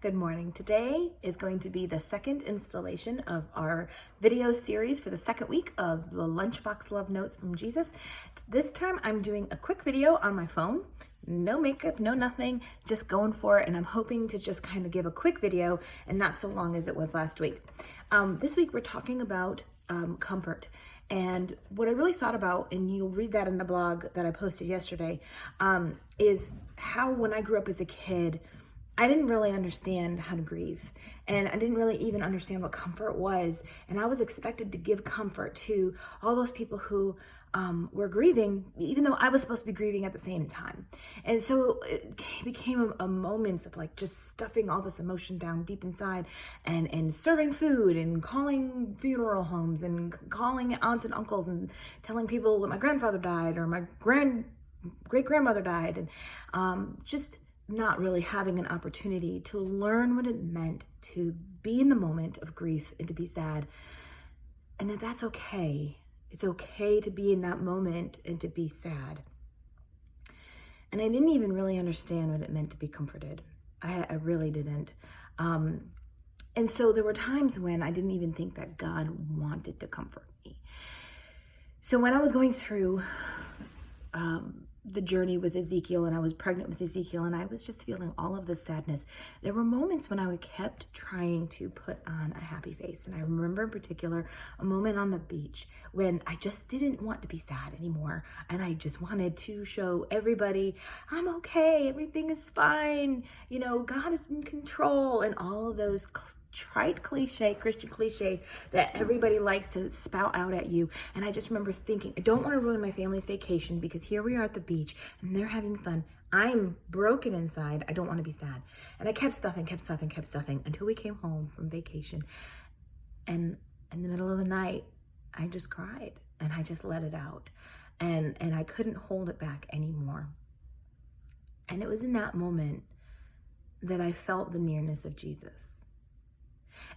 Good morning. Today is going to be the second installation of our video series for the second week of the Lunchbox Love Notes from Jesus. This time I'm doing a quick video on my phone. No makeup, no nothing, just going for it. And I'm hoping to just kind of give a quick video and not so long as it was last week. This week we're talking about comfort. And what I really thought about, and you'll read that in the blog that I posted yesterday, is how when I grew up as a kid, I didn't really understand how to grieve, and I didn't really even understand what comfort was. And I was expected to give comfort to all those people who were grieving, even though I was supposed to be grieving at the same time. And so it became a moment of like just stuffing all this emotion down deep inside and serving food and calling funeral homes and calling aunts and uncles and telling people that my grandfather died or my great-grandmother died, and just not really having an opportunity to learn what it meant to be in the moment of grief and to be sad. And that's okay. It's okay to be in that moment and to be sad. And I didn't even really understand what it meant to be comforted. I really didn't. And so there were times when I didn't even think that God wanted to comfort me. So when I was going through the journey with Ezekiel, and I was pregnant with Ezekiel, and I was just feeling all of this sadness, there were moments when I kept trying to put on a happy face. And I remember in particular a moment on the beach when I just didn't want to be sad anymore, and I just wanted to show everybody I'm okay, everything is fine, God is in control, and all of those trite Christian cliches that everybody likes to spout out at you. And I just remember thinking, I don't want to ruin my family's vacation because here we are at the beach and they're having fun. I'm broken inside. I don't want to be sad. And I kept stuffing until we came home from vacation. And in the middle of the night, I just cried and I just let it out. And I couldn't hold it back anymore. And it was in that moment that I felt the nearness of Jesus.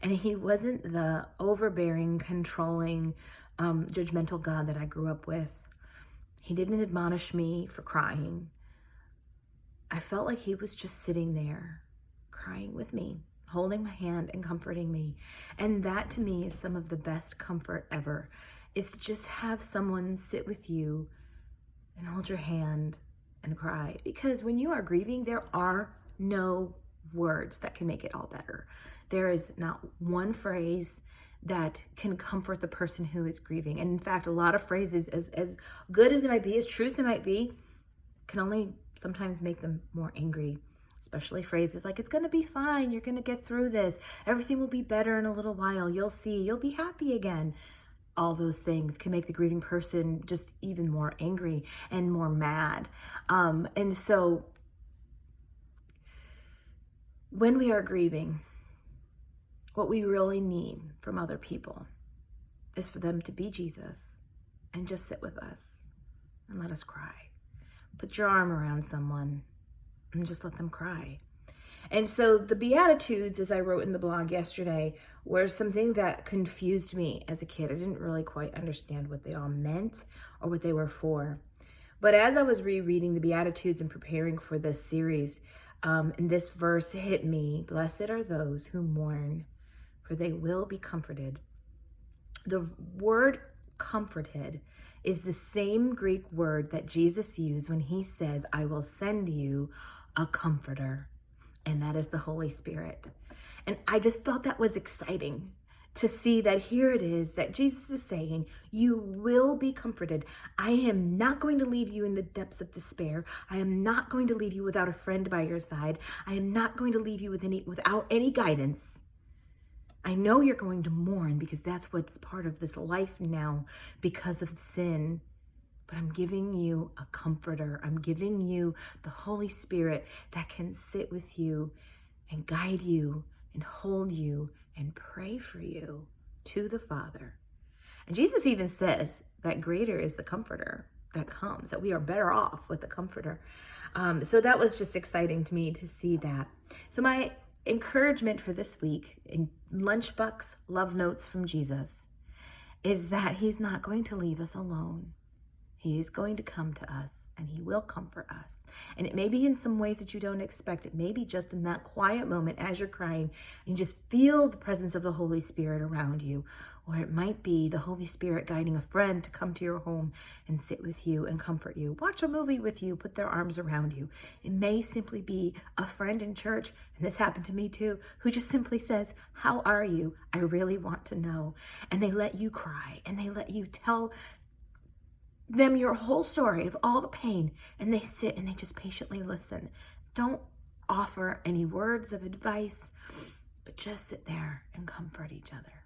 And he wasn't the overbearing, controlling, judgmental God that I grew up with. He didn't admonish me for crying. I felt like he was just sitting there, crying with me, holding my hand and comforting me. And that to me is some of the best comfort ever, is to just have someone sit with you and hold your hand and cry. Because when you are grieving, there are no words that can make it all better. There is not one phrase that can comfort the person who is grieving. And in fact, a lot of phrases, as good as they might be, as true as they might be, can only sometimes make them more angry. Especially phrases like, it's going to be fine, you're going to get through this, everything will be better in a little while, you'll see, you'll be happy again. All those things can make the grieving person just even more angry and more mad. And so when we are grieving, what we really need from other people is for them to be Jesus and just sit with us and let us cry. Put your arm around someone and just let them cry. And so the Beatitudes, as I wrote in the blog yesterday, were something that confused me as a kid. I didn't really quite understand what they all meant or what they were for. But as I was rereading the Beatitudes and preparing for this series, and this verse hit me, blessed are those who mourn, for they will be comforted. The word comforted is the same Greek word that Jesus used when he says, I will send you a comforter. And that is the Holy Spirit. And I just thought that was exciting to see that here it is that Jesus is saying, you will be comforted. I am not going to leave you in the depths of despair. I am not going to leave you without a friend by your side. I am not going to leave you without any guidance. I know you're going to mourn because that's what's part of this life now because of sin. But I'm giving you a comforter. I'm giving you the Holy Spirit that can sit with you and guide you and hold you and pray for you to the Father. And Jesus even says that greater is the comforter that comes, that we are better off with the comforter. So that was just exciting to me to see that. So my encouragement for this week in Lunchbox Love Notes from Jesus is that he's not going to leave us alone. He is going to come to us and he will comfort us. And it may be in some ways that you don't expect. It may be just in that quiet moment as you're crying and you just feel the presence of the Holy Spirit around you. Or it might be the Holy Spirit guiding a friend to come to your home and sit with you and comfort you. Watch a movie with you, put their arms around you. It may simply be a friend in church, and this happened to me too, who just simply says, "How are you? I really want to know." And they let you cry and they let you tell them your whole story of all the pain, and they sit and they just patiently listen. Don't offer any words of advice, but just sit there and comfort each other.